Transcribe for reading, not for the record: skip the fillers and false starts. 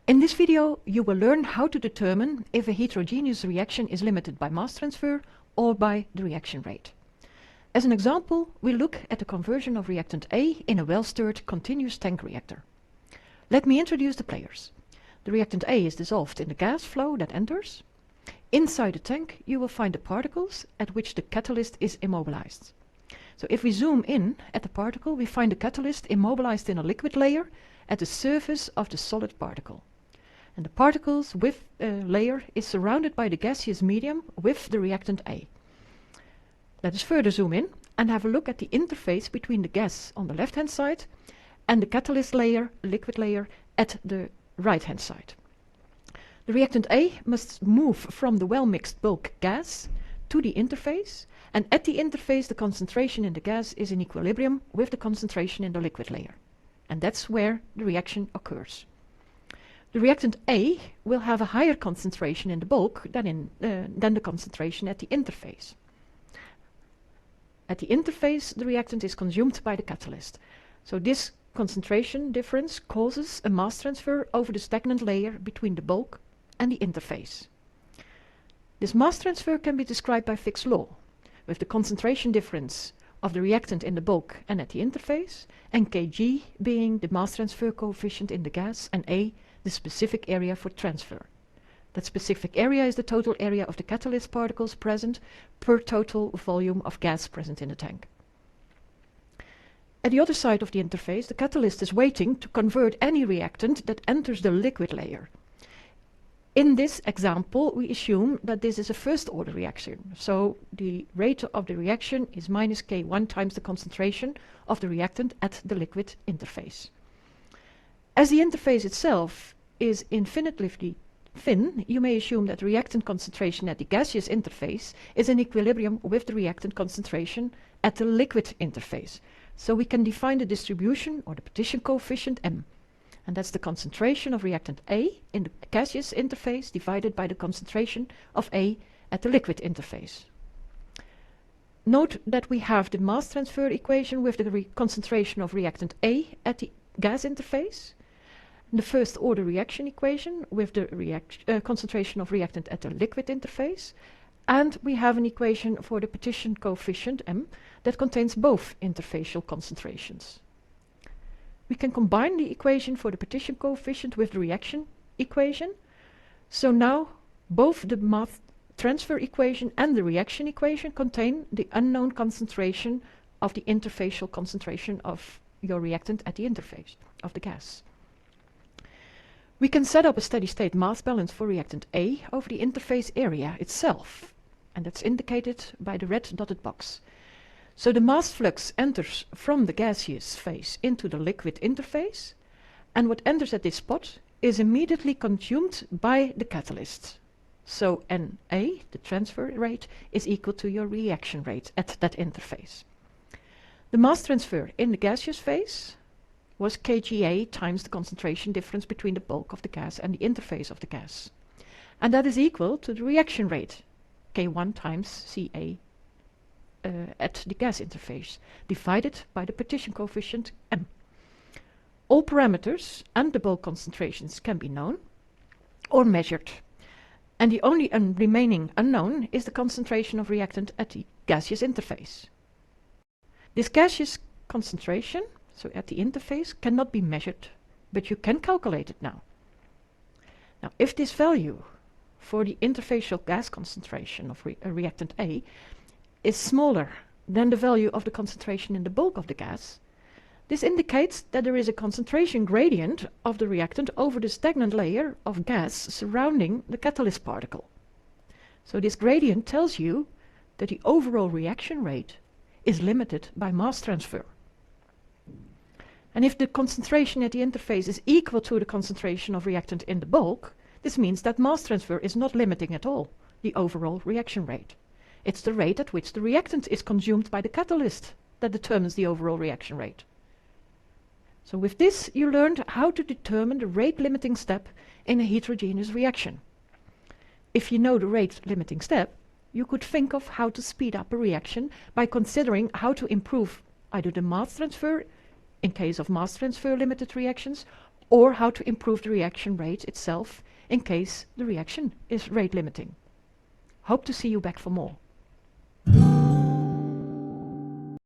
In this video, you will learn how to determine if a heterogeneous reaction is limited by mass transfer or by the reaction rate. As an example, we look at the conversion of reactant A in a well-stirred continuous tank reactor. Let me introduce the players. The reactant A is dissolved in the gas flow that enters. Inside the tank, you will find the particles at which the catalyst is immobilized. So if we zoom in at the particle, we find the catalyst immobilized in a liquid layer at the surface of the solid particle. And the particles with layer is surrounded by the gaseous medium with the reactant A. Let us further zoom in and have a look at the interface between the gas on the left-hand side and the catalyst layer, liquid layer, at the right-hand side. The reactant A must move from the well-mixed bulk gas to the interface, and at the interface the concentration in the gas is in equilibrium with the concentration in the liquid layer. And that's where the reaction occurs. The reactant A will have a higher concentration in the bulk than the concentration at the interface. At the interface, the reactant is consumed by the catalyst. So this concentration difference causes a mass transfer over the stagnant layer between the bulk and the interface. This mass transfer can be described by Fick's law, with the concentration difference of the reactant in the bulk and at the interface, and Kg being the mass transfer coefficient in the gas, and A the specific area for transfer. That specific area is the total area of the catalyst particles present per total volume of gas present in the tank. At the other side of the interface, the catalyst is waiting to convert any reactant that enters the liquid layer. In this example, we assume that this is a first-order reaction, so the rate of the reaction is minus K1 times the concentration of the reactant at the liquid interface. As the interface itself is infinitely thin, you may assume that the reactant concentration at the gaseous interface is in equilibrium with the reactant concentration at the liquid interface. So we can define the distribution or the partition coefficient M. And that's the concentration of reactant A in the gaseous interface divided by the concentration of A at the liquid interface. Note that we have the mass transfer equation with the concentration of reactant A at the gas interface, the first order reaction equation with the concentration of reactant at the liquid interface, and we have an equation for the partition coefficient M that contains both interfacial concentrations. We can combine the equation for the partition coefficient with the reaction equation. So now both the mass transfer equation and the reaction equation contain the unknown concentration of the interfacial concentration of your reactant at the interface of the gas. We can set up a steady-state mass balance for reactant A over the interface area itself, and that's indicated by the red dotted box. So the mass flux enters from the gaseous phase into the liquid interface, and what enters at this spot is immediately consumed by the catalyst. So NA, the transfer rate, is equal to your reaction rate at that interface. The mass transfer in the gaseous phase was Kga times the concentration difference between the bulk of the gas and the interface of the gas. And that is equal to the reaction rate, K1 times Ca at the gas interface, divided by the partition coefficient M. All parameters and the bulk concentrations can be known or measured, and the only remaining unknown is the concentration of reactant at the gaseous interface. This gaseous concentration, so at the interface, cannot be measured, but you can calculate it now. Now, if this value for the interfacial gas concentration of reactant A is smaller than the value of the concentration in the bulk of the gas, this indicates that there is a concentration gradient of the reactant over the stagnant layer of gas surrounding the catalyst particle. So this gradient tells you that the overall reaction rate is limited by mass transfer. And if the concentration at the interface is equal to the concentration of reactant in the bulk, this means that mass transfer is not limiting at all the overall reaction rate. It's the rate at which the reactant is consumed by the catalyst that determines the overall reaction rate. So with this, you learned how to determine the rate limiting step in a heterogeneous reaction. If you know the rate limiting step, you could think of how to speed up a reaction by considering how to improve either the mass transfer in case of mass transfer limited reactions, or how to improve the reaction rate itself in case the reaction is rate limiting. Hope to see you back for more.